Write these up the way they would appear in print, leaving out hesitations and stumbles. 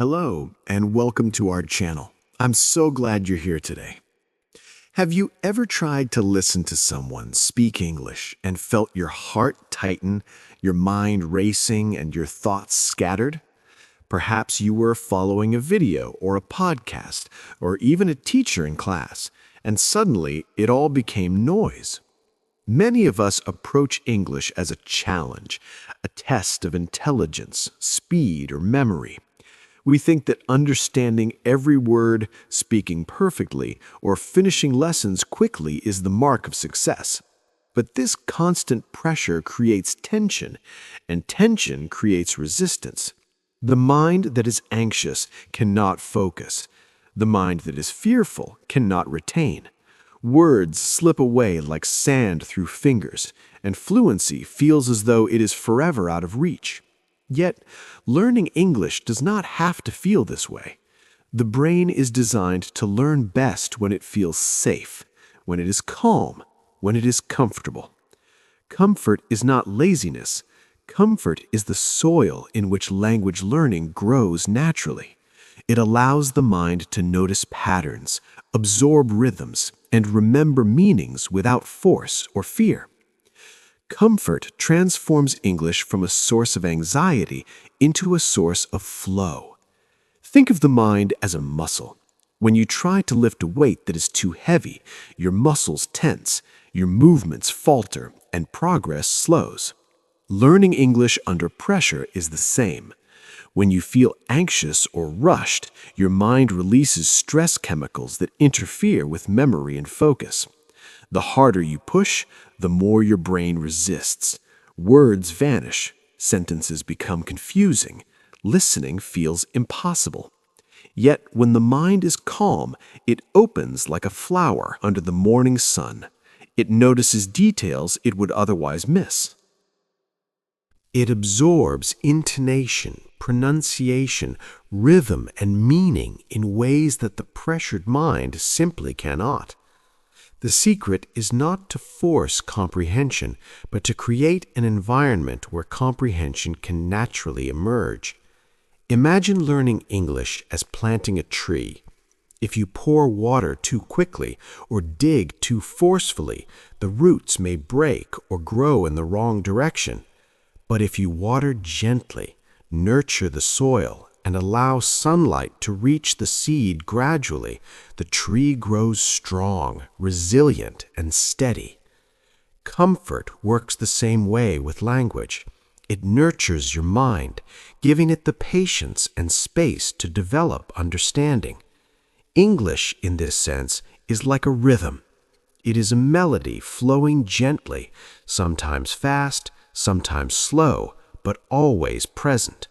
Hello, and welcome to our channel. I'm so glad you're here today. Have you ever tried to listen to someone speak English and felt your heart tighten, your mind racing, and your thoughts scattered? Perhaps you were following a video or a podcast or even a teacher in class, and suddenly it all became noise. Many of us approach English as a challenge, a test of intelligence, speed, or memory. We think that understanding every word, speaking perfectly, or finishing lessons quickly is the mark of success. But this constant pressure creates tension, and tension creates resistance. The mind that is anxious cannot focus. The mind that is fearful cannot retain. Words slip away like sand through fingers, and fluency feels as though it is forever out of reach. Yet, learning English does not have to feel this way. The brain is designed to learn best when it feels safe, when it is calm, when it is comfortable. Comfort is not laziness. Comfort is the soil in which language learning grows naturally. It allows the mind to notice patterns, absorb rhythms, and remember meanings without force or fear. Comfort transforms English from a source of anxiety into a source of flow. Think of the mind as a muscle. When you try to lift a weight that is too heavy, your muscles tense, your movements falter, and progress slows. Learning English under pressure is the same. When you feel anxious or rushed, your mind releases stress chemicals that interfere with memory and focus. The harder you push, the more your brain resists. Words vanish, sentences become confusing, listening feels impossible. Yet when the mind is calm, it opens like a flower under the morning sun. It notices details it would otherwise miss. It absorbs intonation, pronunciation, rhythm, and meaning in ways that the pressured mind simply cannot. The secret is not to force comprehension, but to create an environment where comprehension can naturally emerge. Imagine learning English as planting a tree. If you pour water too quickly or dig too forcefully, the roots may break or grow in the wrong direction. But if you water gently, nurture the soil, and allow sunlight to reach the seed gradually, the tree grows strong, resilient, and steady. Comfort works the same way with language. It nurtures your mind, giving it the patience and space to develop understanding. English, in this sense, is like a rhythm. It is a melody flowing gently, sometimes fast, sometimes slow, but always present.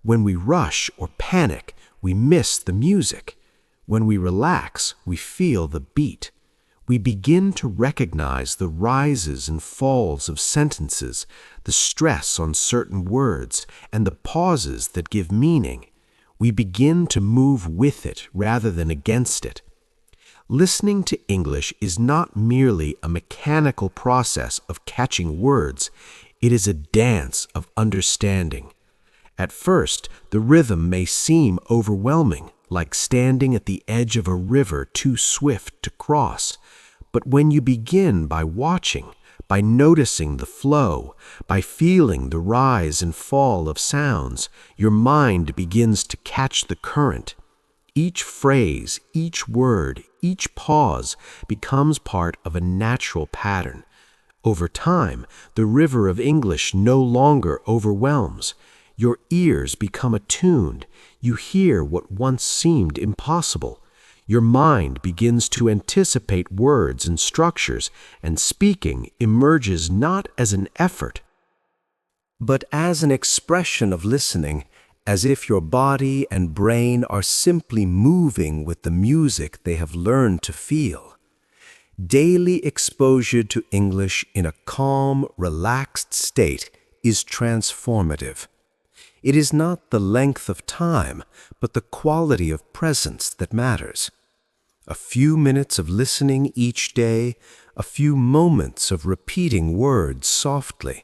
When we rush or panic, we miss the music. When we relax, we feel the beat. We begin to recognize the rises and falls of sentences, the stress on certain words, and the pauses that give meaning. We begin to move with it rather than against it. Listening to English is not merely a mechanical process of catching words. It is a dance of understanding. At first, the rhythm may seem overwhelming, like standing at the edge of a river too swift to cross. But when you begin by watching, by noticing the flow, by feeling the rise and fall of sounds, your mind begins to catch the current. Each phrase, each word, each pause becomes part of a natural pattern. Over time, the river of English no longer overwhelms. Your ears become attuned. You hear what once seemed impossible. Your mind begins to anticipate words and structures, and speaking emerges not as an effort, but as an expression of listening, as if your body and brain are simply moving with the music they have learned to feel. Daily exposure to English in a calm, relaxed state is transformative. It is not the length of time, but the quality of presence that matters. A few minutes of listening each day, a few moments of repeating words softly,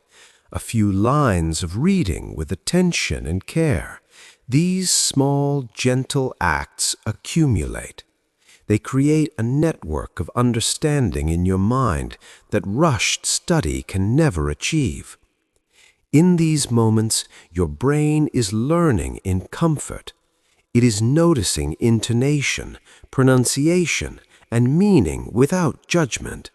a few lines of reading with attention and care. These small, gentle acts accumulate. They create a network of understanding in your mind that rushed study can never achieve. In these moments, your brain is learning in comfort. It is noticing intonation, pronunciation, and meaning without judgment.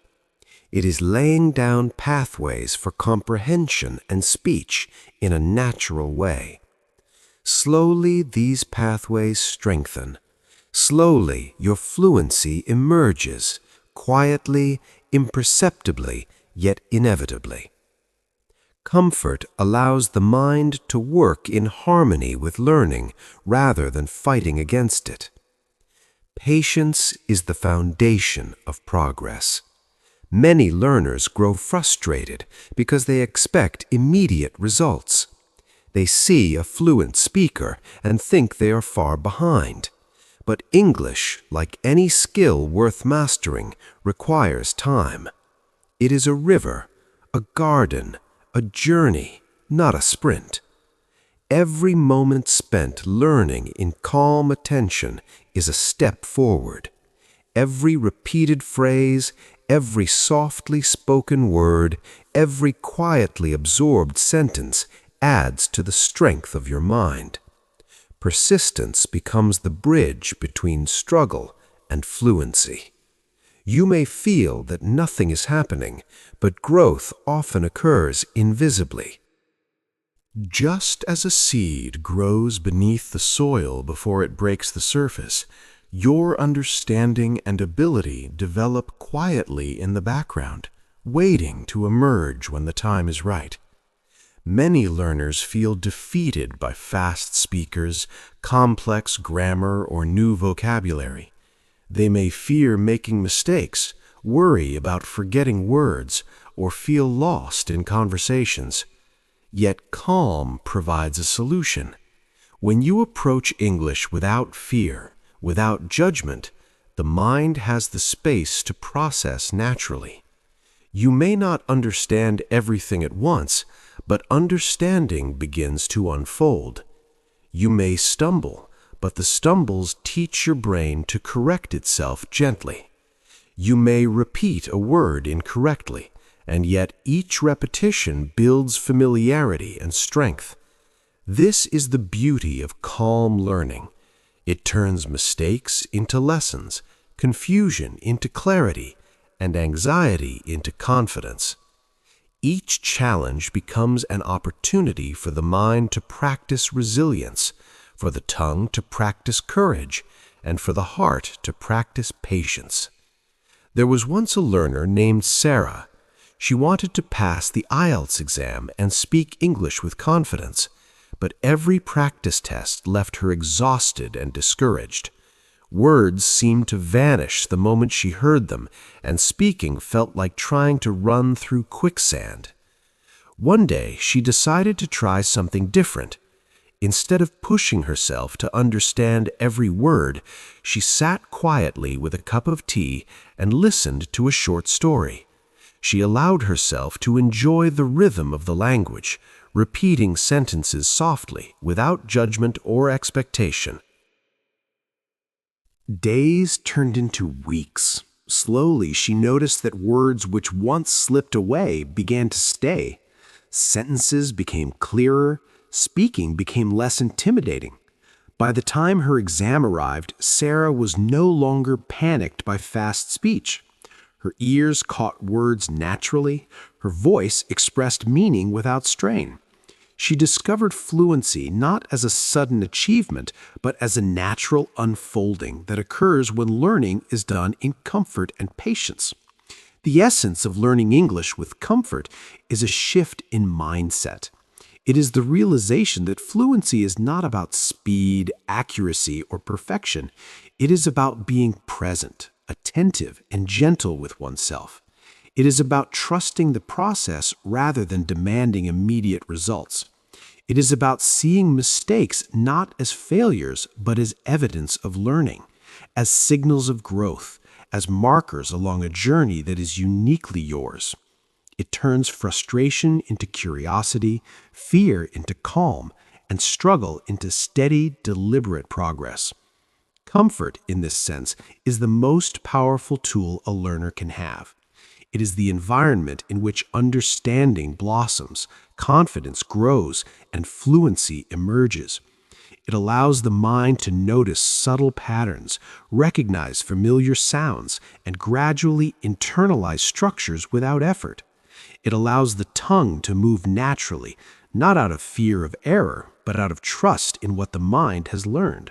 It is laying down pathways for comprehension and speech in a natural way. Slowly, these pathways strengthen. Slowly, your fluency emerges, quietly, imperceptibly, yet inevitably. Comfort allows the mind to work in harmony with learning rather than fighting against it. Patience is the foundation of progress. Many learners grow frustrated because they expect immediate results. They see a fluent speaker and think they are far behind. But English, like any skill worth mastering, requires time. It is a river, a garden, a journey, not a sprint. Every moment spent learning in calm attention is a step forward. Every repeated phrase, every softly spoken word, every quietly absorbed sentence adds to the strength of your mind. Persistence becomes the bridge between struggle and fluency. You may feel that nothing is happening, but growth often occurs invisibly. Just as a seed grows beneath the soil before it breaks the surface, your understanding and ability develop quietly in the background, waiting to emerge when the time is right. Many learners feel defeated by fast speakers, complex grammar, or new vocabulary. They may fear making mistakes, worry about forgetting words, or feel lost in conversations. Yet calm provides a solution. When you approach English without fear, without judgment, the mind has the space to process naturally. You may not understand everything at once, but understanding begins to unfold. You may stumble, but the stumbles teach your brain to correct itself gently. You may repeat a word incorrectly, and yet each repetition builds familiarity and strength. This is the beauty of calm learning. It turns mistakes into lessons, confusion into clarity, and anxiety into confidence. Each challenge becomes an opportunity for the mind to practice resilience, for the tongue to practice courage, and for the heart to practice patience. There was once a learner named Sarah. She wanted to pass the IELTS exam and speak English with confidence, but every practice test left her exhausted and discouraged. Words seemed to vanish the moment she heard them, and speaking felt like trying to run through quicksand. One day, she decided to try something different. Instead of pushing herself to understand every word, she sat quietly with a cup of tea and listened to a short story. She allowed herself to enjoy the rhythm of the language, repeating sentences softly, without judgment or expectation. Days turned into weeks. Slowly, she noticed that words which once slipped away began to stay. Sentences became clearer, speaking became less intimidating. By the time her exam arrived, Sarah was no longer panicked by fast speech. Her ears caught words naturally, her voice expressed meaning without strain. She discovered fluency not as a sudden achievement, but as a natural unfolding that occurs when learning is done in comfort and patience. The essence of learning English with comfort is a shift in mindset. It is the realization that fluency is not about speed, accuracy, or perfection. It is about being present, attentive, and gentle with oneself. It is about trusting the process rather than demanding immediate results. It is about seeing mistakes not as failures, but as evidence of learning, as signals of growth, as markers along a journey that is uniquely yours. It turns frustration into curiosity, fear into calm, and struggle into steady, deliberate progress. Comfort, in this sense, is the most powerful tool a learner can have. It is the environment in which understanding blossoms, confidence grows, and fluency emerges. It allows the mind to notice subtle patterns, recognize familiar sounds, and gradually internalize structures without effort. It allows the tongue to move naturally, not out of fear of error, but out of trust in what the mind has learned.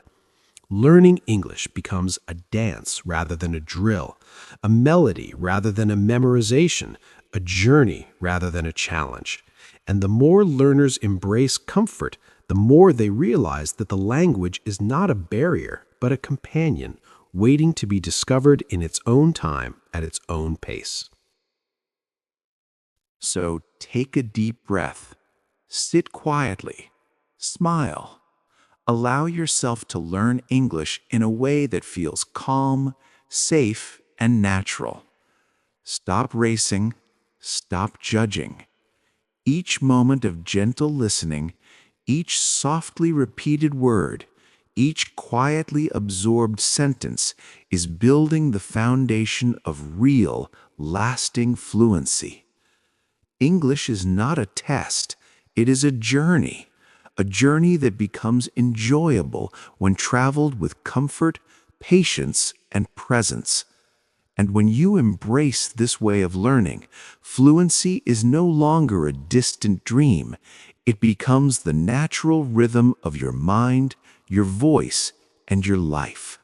Learning English becomes a dance rather than a drill, a melody rather than a memorization, a journey rather than a challenge. And the more learners embrace comfort, the more they realize that the language is not a barrier, but a companion, waiting to be discovered in its own time at its own pace. So take a deep breath, sit quietly, smile. Allow yourself to learn English in a way that feels calm, safe, and natural. Stop racing, stop judging. Each moment of gentle listening, each softly repeated word, each quietly absorbed sentence is building the foundation of real, lasting fluency. English is not a test, it is a journey that becomes enjoyable when traveled with comfort, patience, and presence. And when you embrace this way of learning, fluency is no longer a distant dream. It becomes the natural rhythm of your mind, your voice, and your life.